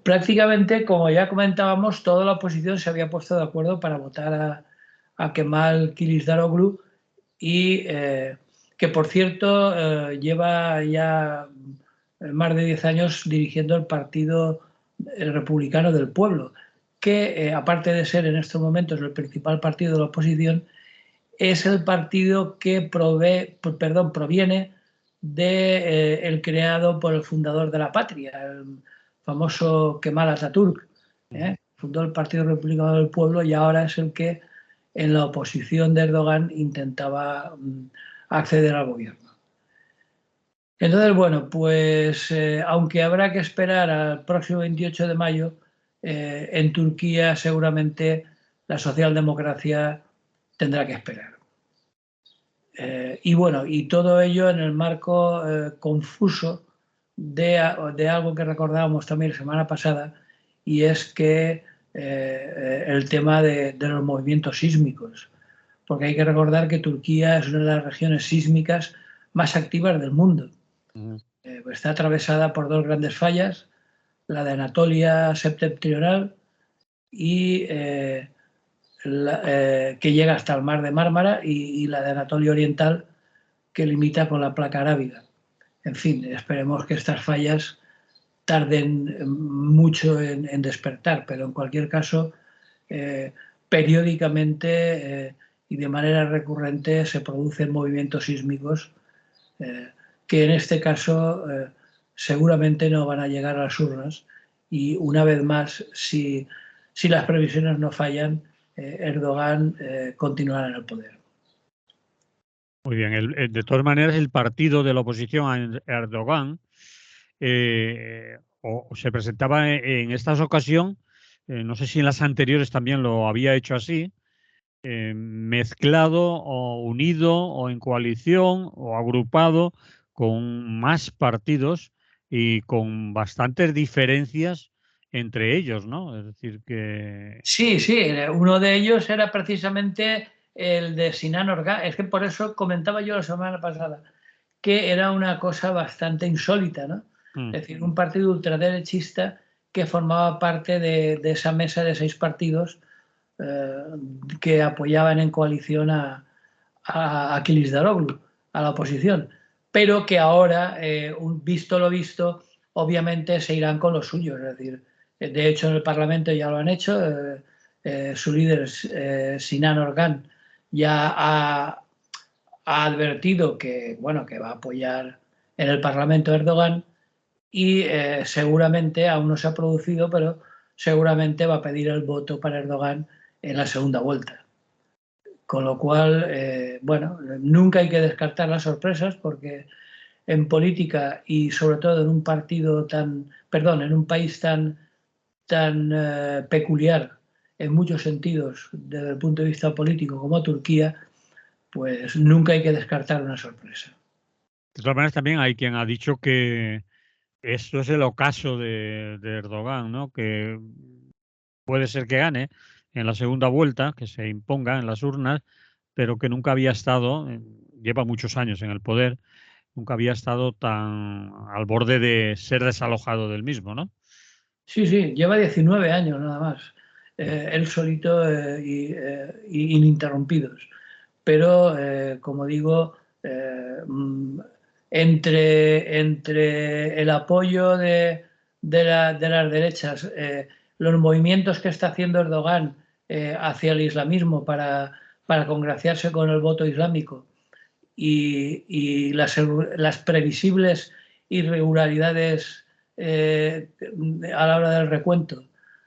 Prácticamente, como ya comentábamos, toda la oposición se había puesto de acuerdo para votar a Kemal Kılıçdaroğlu y que, por cierto, lleva ya más de 10 años dirigiendo el Partido Republicano del Pueblo, que aparte de ser en estos momentos el principal partido de la oposición, es el partido que proviene del creado por el fundador de la patria, el famoso Kemal Atatürk. Fundó el Partido Republicano del Pueblo y ahora es el que en la oposición de Erdogan intentaba acceder al gobierno. Entonces, bueno, pues aunque habrá que esperar al próximo 28 de mayo, en Turquía seguramente la socialdemocracia tendrá que esperar. Y bueno, y todo ello en el marco confuso de algo que recordábamos también la semana pasada, y es que el tema de los movimientos sísmicos, porque hay que recordar que Turquía es una de las regiones sísmicas más activas del mundo. Está atravesada por dos grandes fallas, la de Anatolia septentrional y que llega hasta el mar de Mármara, y la de Anatolia Oriental, que limita con la placa arábiga. En fin, esperemos que estas fallas tarden mucho en despertar, pero en cualquier caso, periódicamente y de manera recurrente se producen movimientos sísmicos que en este caso seguramente no van a llegar a las urnas, y una vez más, si las previsiones no fallan, Erdogan continuará en el poder. Muy bien. De todas maneras, el partido de la oposición a Erdogan se presentaba en esta ocasión, no sé si en las anteriores también lo había hecho así, mezclado o unido o en coalición o agrupado con más partidos y con bastantes diferencias entre ellos, ¿no? Es decir, que... Sí, uno de ellos era precisamente el de Sinan Ogan. Es que por eso comentaba yo la semana pasada que era una cosa bastante insólita, ¿no? Es decir, un partido ultraderechista que formaba parte de esa mesa de 6 partidos que apoyaban en coalición a Kılıçdaroğlu, a la oposición, pero que ahora, visto lo visto, obviamente se irán con los suyos. Es decir, de hecho en el Parlamento ya lo han hecho. Su líder, Sinan Organ, ya ha advertido que, bueno, que va a apoyar en el Parlamento a Erdogan y seguramente, aún no se ha producido, pero seguramente va a pedir el voto para Erdogan en la segunda vuelta. Con lo cual, bueno, nunca hay que descartar las sorpresas porque en política y sobre todo en un partido en un país tan peculiar en muchos sentidos desde el punto de vista político como Turquía, pues nunca hay que descartar una sorpresa. De todas maneras, también hay quien ha dicho que esto es el ocaso de Erdogan, ¿no? Que puede ser que gane en la segunda vuelta, que se imponga en las urnas, pero que nunca había estado, lleva muchos años en el poder, nunca había estado tan al borde de ser desalojado del mismo, ¿no? Sí, sí, lleva 19 años nada más, él solito ininterrumpidos. Pero, como digo, entre el apoyo de las derechas, los movimientos que está haciendo Erdogan hacia el islamismo para congraciarse con el voto islámico y las previsibles irregularidades a la hora del recuento,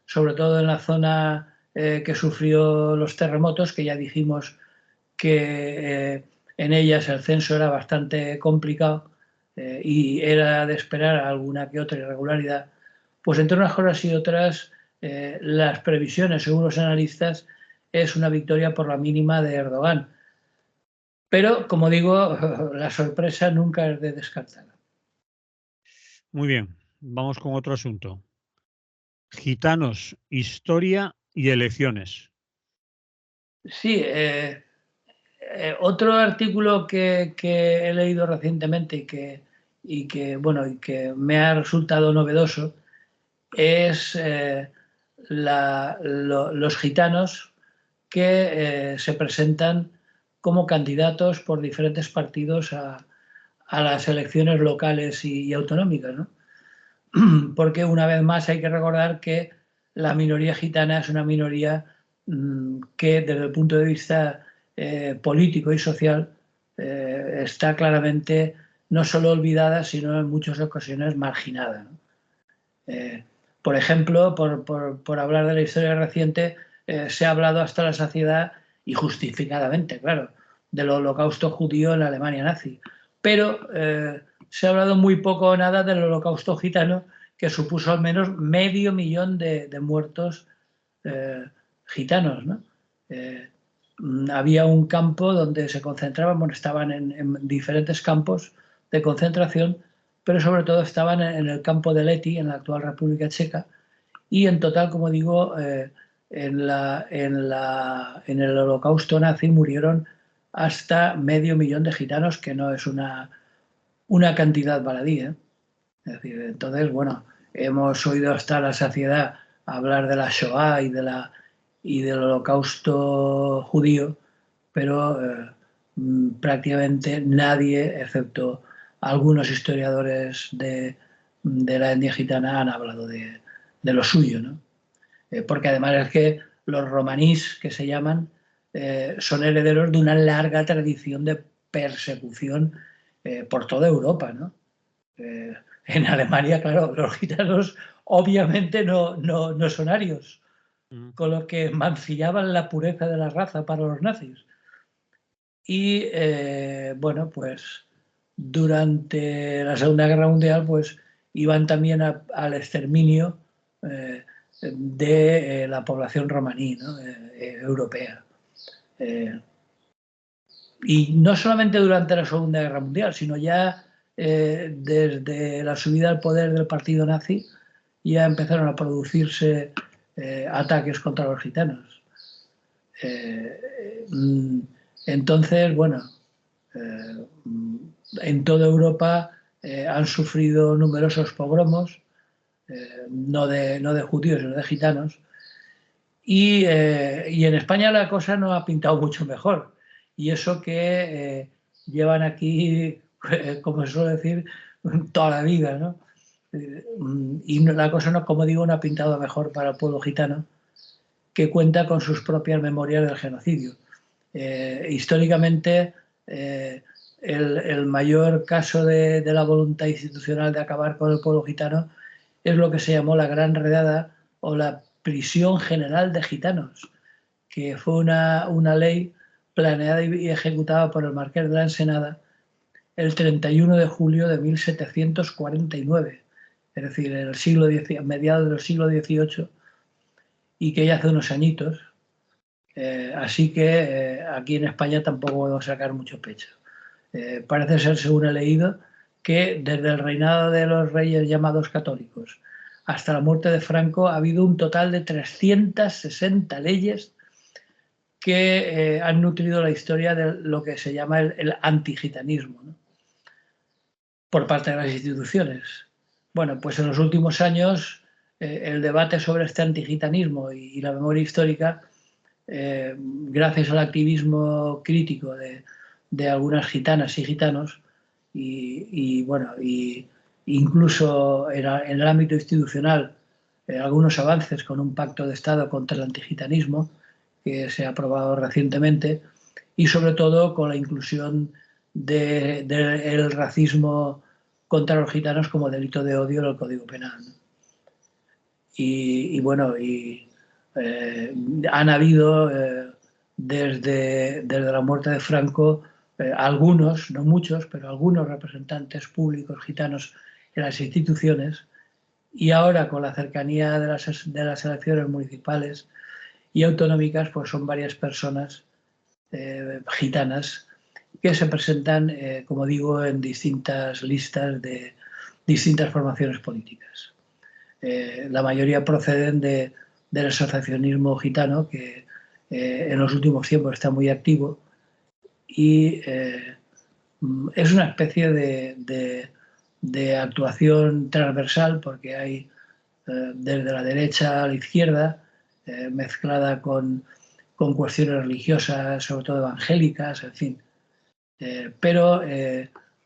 sobre todo en la zona que sufrió los terremotos, que ya dijimos que en ellas el censo era bastante complicado y era de esperar alguna que otra irregularidad, pues entre unas cosas y otras, las previsiones, según los analistas, es una victoria por la mínima de Erdogan. Pero, como digo, la sorpresa nunca es de descartar. Muy bien, vamos con otro asunto. Gitanos, historia y elecciones. Sí, otro artículo que he leído recientemente bueno, y que me ha resultado novedoso es los gitanos que se presentan como candidatos por diferentes partidos a las elecciones locales y autonómicas, ¿no? Porque una vez más hay que recordar que la minoría gitana es una minoría que desde el punto de vista político y social está claramente no solo olvidada, sino en muchas ocasiones marginada, ¿no? Por ejemplo, por hablar de la historia reciente, se ha hablado hasta la saciedad, y justificadamente, claro, del holocausto judío en la Alemania nazi. Pero se ha hablado muy poco o nada del holocausto gitano, que supuso al menos 500.000 de muertos gitanos, ¿no? Había un campo donde se concentraban, bueno, estaban en diferentes campos de concentración, pero sobre todo estaban en el campo de Lety, en la actual República Checa, y en total, como digo, en el holocausto nazi murieron hasta 500.000 de gitanos, que no es una cantidad baladí, ¿eh? Es decir, entonces, bueno, hemos oído hasta la saciedad hablar de la Shoah y del holocausto judío, pero prácticamente nadie, excepto algunos historiadores de la etnia gitana, han hablado de lo suyo, ¿no? Porque además es que los romanís, que se llaman, son herederos de una larga tradición de persecución por toda Europa, ¿no? En Alemania, claro, los gitanos obviamente no son arios, con lo que mancillaban la pureza de la raza para los nazis. Y bueno, pues durante la Segunda Guerra Mundial, pues iban también al exterminio de la población romaní, ¿no? Europea. Y no solamente durante la Segunda Guerra Mundial, sino ya desde la subida al poder del partido nazi, ya empezaron a producirse ataques contra los gitanos. Entonces, bueno, en toda Europa han sufrido numerosos pogromos, no de judíos, sino de gitanos, y en España la cosa no ha pintado mucho mejor. Y eso que llevan aquí, como se suele decir, toda la vida, ¿no? Y la cosa, no, como digo, no ha pintado mejor para el pueblo gitano, que cuenta con sus propias memorias del genocidio. Históricamente, el mayor caso de la voluntad institucional de acabar con el pueblo gitano es lo que se llamó la Gran Redada o la Prisión General de Gitanos, que fue una ley planeada y ejecutada por el Marqués de la Ensenada el 31 de julio de 1749, es decir, en el siglo X, a mediados del siglo XVIII, y que ya hace unos añitos. Así que aquí en España tampoco podemos sacar mucho pecho. Parece ser, según he leído, que desde el reinado de los reyes llamados católicos hasta la muerte de Franco ha habido un total de 360 leyes que han nutrido la historia de lo que se llama el antigitanismo, ¿no?, por parte de las instituciones. Bueno, pues en los últimos años el debate sobre este antigitanismo y la memoria histórica, gracias al activismo crítico de algunas gitanas y gitanos, y incluso en el ámbito institucional, algunos avances con un pacto de Estado contra el antigitanismo que se ha aprobado recientemente, y sobre todo con la inclusión del racismo contra los gitanos como delito de odio en el Código Penal, ¿no? Han habido desde la muerte de Franco algunos, no muchos, pero algunos representantes públicos gitanos en las instituciones, y ahora con la cercanía de las elecciones municipales y autonómicas, pues son varias personas gitanas que se presentan, como digo, en distintas listas de distintas formaciones políticas. La mayoría proceden del asociacionismo gitano, que en los últimos tiempos está muy activo, y es una especie de actuación transversal, porque hay desde la derecha a la izquierda, mezclada con cuestiones religiosas, sobre todo evangélicas, en fin. Pero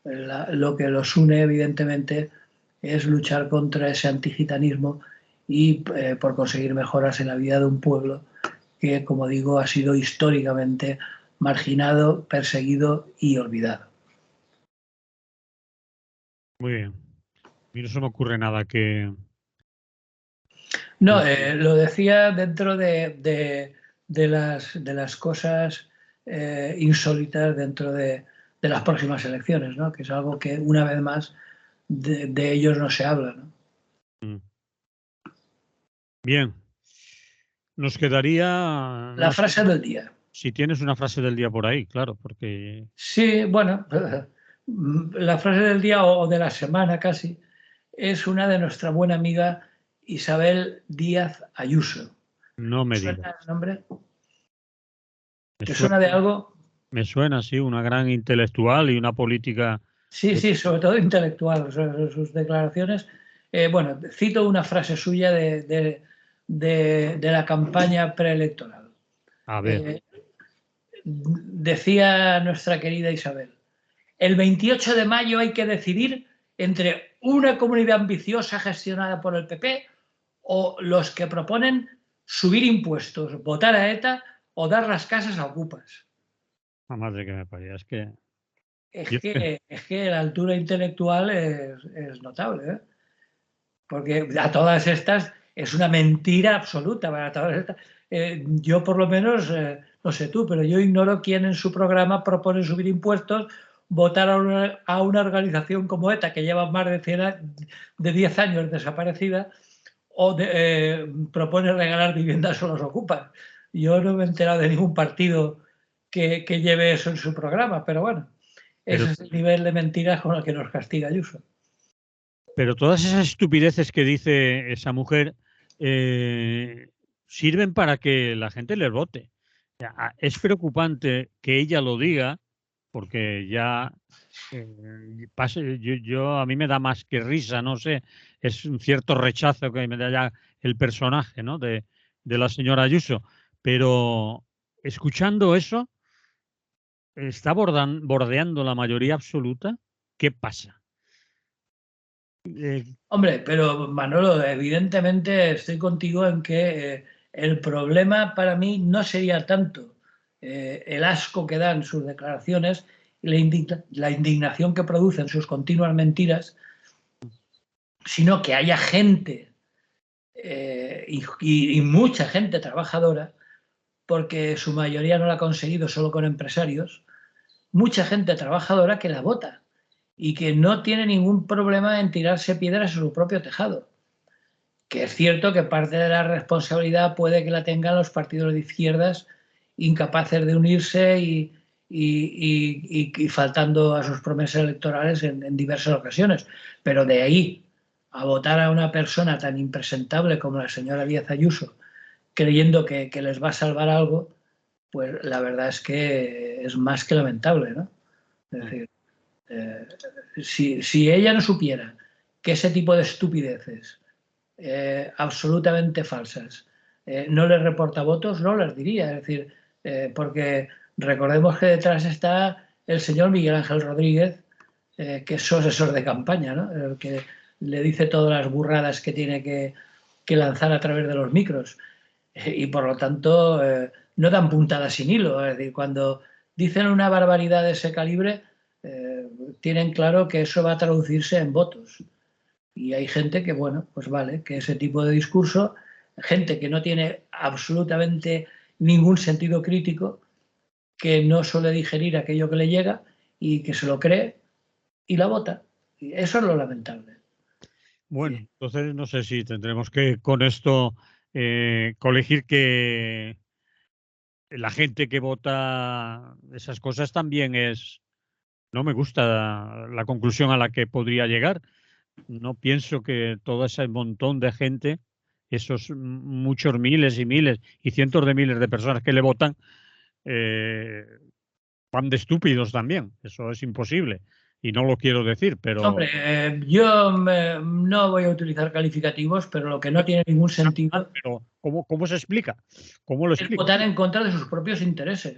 lo que los une, evidentemente, es luchar contra ese antigitanismo y por conseguir mejoras en la vida de un pueblo que, como digo, ha sido históricamente marginado, perseguido y olvidado. Muy bien. A mí no se me ocurre nada que... No, lo decía dentro de las cosas insólitas dentro de las próximas elecciones, ¿no?, que es algo que, una vez más, de ellos no se habla, ¿no? Bien. Nos quedaría... La No sé, frase del día. si tienes una frase del día por ahí, claro, porque... Sí, bueno, la frase del día o de la semana casi es una de nuestra buena amiga Isabel Díaz Ayuso. No me ¿Suena digas. el nombre? Me ¿Te suena, suena de algo? me suena, sí, una gran intelectual y una política... Sí, sí, sobre todo intelectual, sus declaraciones. Bueno, cito una frase suya de la campaña preelectoral. A ver, Eh, Decía nuestra querida Isabel: el 28 de mayo hay que decidir entre una comunidad ambiciosa gestionada por el PP o los que proponen subir impuestos, votar a ETA o dar las casas a ocupas. la madre que me parió. Es que... Es y es que- que la altura intelectual es notable, ¿eh? Porque a todas estas es una mentira absoluta. Para todas estas, yo por lo menos, no sé tú, pero yo ignoro quién en su programa propone subir impuestos, votar a una organización como ETA, que lleva más de 10 años desaparecida, o propone regalar viviendas a los ocupas. Yo no me he enterado de ningún partido que lleve eso en su programa, pero bueno, pero, ese es el nivel de mentiras con el que nos castiga Ayuso. pero todas esas estupideces que dice esa mujer sirven para que la gente les vote. O sea, es preocupante que ella lo diga, porque ya a mí me da más que risa, no sé, es un cierto rechazo que me da ya el personaje, ¿no?, de la señora Ayuso. Pero escuchando eso, está bordeando la mayoría absoluta. ¿Qué pasa? Eh, Hombre, pero Manolo, evidentemente estoy contigo en que el problema para mí no sería tanto el asco que dan sus declaraciones y la indignación que producen sus continuas mentiras, sino que haya gente y mucha gente trabajadora, porque su mayoría no la ha conseguido solo con empresarios, mucha gente trabajadora que la vota y que no tiene ningún problema en tirarse piedras a su propio tejado. Que es cierto que parte de la responsabilidad puede que la tengan los partidos de izquierdas incapaces de unirse y faltando a sus promesas electorales en diversas ocasiones. Pero de ahí a votar a una persona tan impresentable como la señora Díaz Ayuso, creyendo que les va a salvar algo, pues la verdad es que es más que lamentable, ¿no? Es decir, si ella no supiera que ese tipo de estupideces absolutamente falsas no les reporta votos, no les diría. Es decir, porque recordemos que detrás está el señor Miguel Ángel Rodríguez, que es su asesor de campaña, ¿no? El que le dice todas las burradas que tiene que lanzar a través de los micros. Y por lo tanto, no dan puntadas sin hilo. Es decir, cuando dicen una barbaridad de ese calibre, eh, tienen claro que eso va a traducirse en votos. Y hay gente que, bueno, pues vale, que ese tipo de discurso, gente que no tiene absolutamente ningún sentido crítico, que no suele digerir aquello que le llega y que se lo cree y la vota. Y eso es lo lamentable. bueno, entonces no sé si tendremos que con esto colegir que la gente que vota esas cosas también es, no me gusta la conclusión a la que podría llegar. No pienso que todo ese montón de gente, esos muchos miles y miles y cientos de miles de personas que le votan, eh, van de estúpidos también. Eso es imposible. Y no lo quiero decir, pero Hombre, no voy a utilizar calificativos, pero lo que no tiene ningún sentido pero ¿cómo se explica? ¿Cómo lo es explica? votar en contra de sus propios intereses.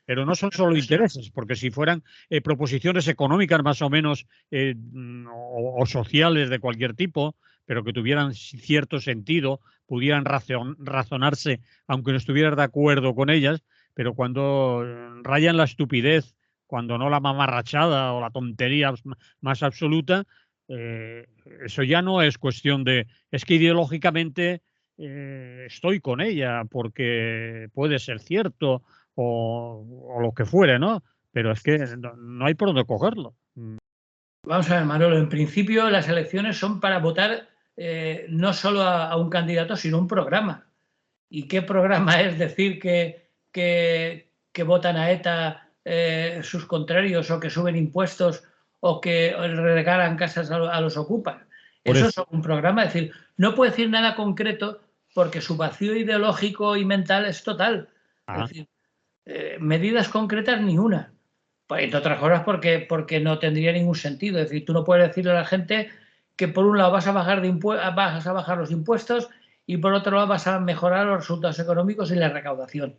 Pero no son solo intereses, porque si fueran proposiciones económicas más o menos o sociales de cualquier tipo, pero que tuvieran cierto sentido, pudieran razonarse, aunque no estuvieras de acuerdo con ellas, pero cuando rayan la estupidez, cuando no la mamarrachada o la tontería más absoluta, eh, eso ya no es cuestión de, es que ideológicamente estoy con ella porque puede ser cierto o lo que fuere, ¿no? Pero es que no hay por dónde cogerlo. Vamos a ver, Manolo, en principio las elecciones son para votar no solo a un candidato, sino a un programa. ¿Y qué programa es decir que votan a ETA sus contrarios o que suben impuestos o que regalan casas a los ocupas? Por Eso eso, es un programa, es decir, no puede decir nada concreto porque su vacío ideológico y mental es total. Es ah, decir, medidas concretas ni una. Pues, entre otras cosas porque no tendría ningún sentido. Es decir, tú no puedes decirle a la gente que por un lado vas a bajar, vas a bajar los impuestos y por otro lado vas a mejorar los resultados económicos y la recaudación.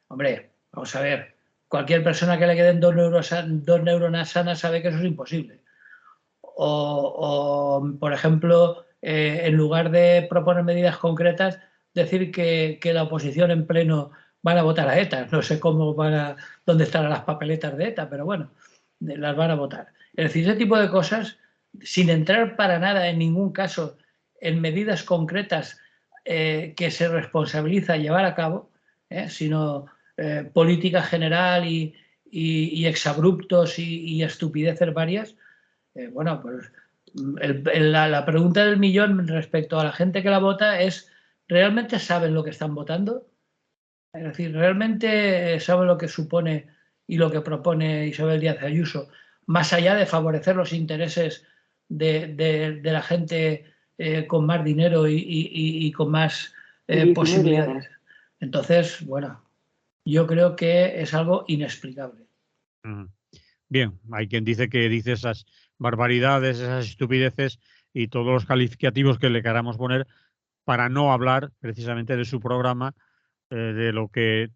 Hombre, vamos a ver, cualquier persona que le queden dos neuronas sanas sabe que eso es imposible. Por ejemplo, en lugar de proponer medidas concretas, decir que la oposición en pleno van a votar a ETA. No sé dónde estarán las papeletas de ETA, pero bueno, las van a votar. Es decir, ese tipo de cosas, sin entrar para nada en ningún caso en medidas concretas que se responsabiliza llevar a cabo, sino política general y exabruptos y estupideces varias, bueno, pues la pregunta del millón respecto a la gente que la vota es, ¿realmente saben lo que están votando? Es decir, ¿realmente saben lo que supone y lo que propone Isabel Díaz Ayuso, más allá de favorecer los intereses de la gente con más dinero y con más posibilidades? Entonces, bueno, yo creo que es algo inexplicable. mm. Bien, hay quien dice que dice esas barbaridades, esas estupideces y todos los calificativos que le queramos poner para no hablar precisamente de su programa, de lo que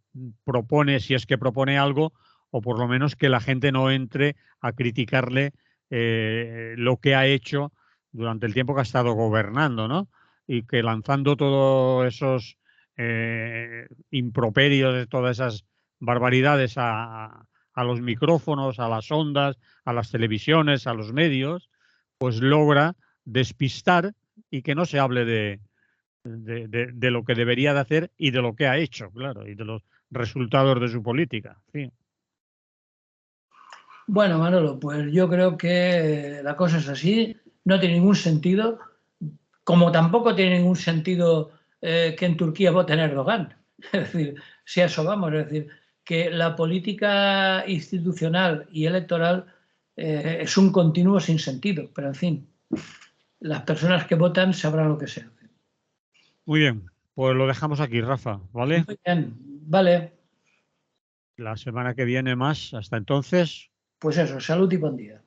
propone, si es que propone algo, o por lo menos que la gente no entre a criticarle lo que ha hecho durante el tiempo que ha estado gobernando, ¿no? Y que lanzando todos esos improperios, todas esas barbaridades a los micrófonos, a las ondas, a las televisiones, a los medios, pues logra despistar y que no se hable de lo que debería de hacer y de lo que ha hecho, claro, y de los resultados de su política. Sí. Bueno, Manolo, pues yo creo que la cosa es así, no tiene ningún sentido, como tampoco tiene ningún sentido que en Turquía voten Erdogan. Es decir, si a eso vamos, es decir, que la política institucional y electoral es un continuo sin sentido, pero en fin, las personas que votan sabrán lo que se hace. Muy bien, pues lo dejamos aquí, Rafa, ¿vale? Muy bien, vale, La semana que viene más. Hasta entonces. pues eso, salud y buen día.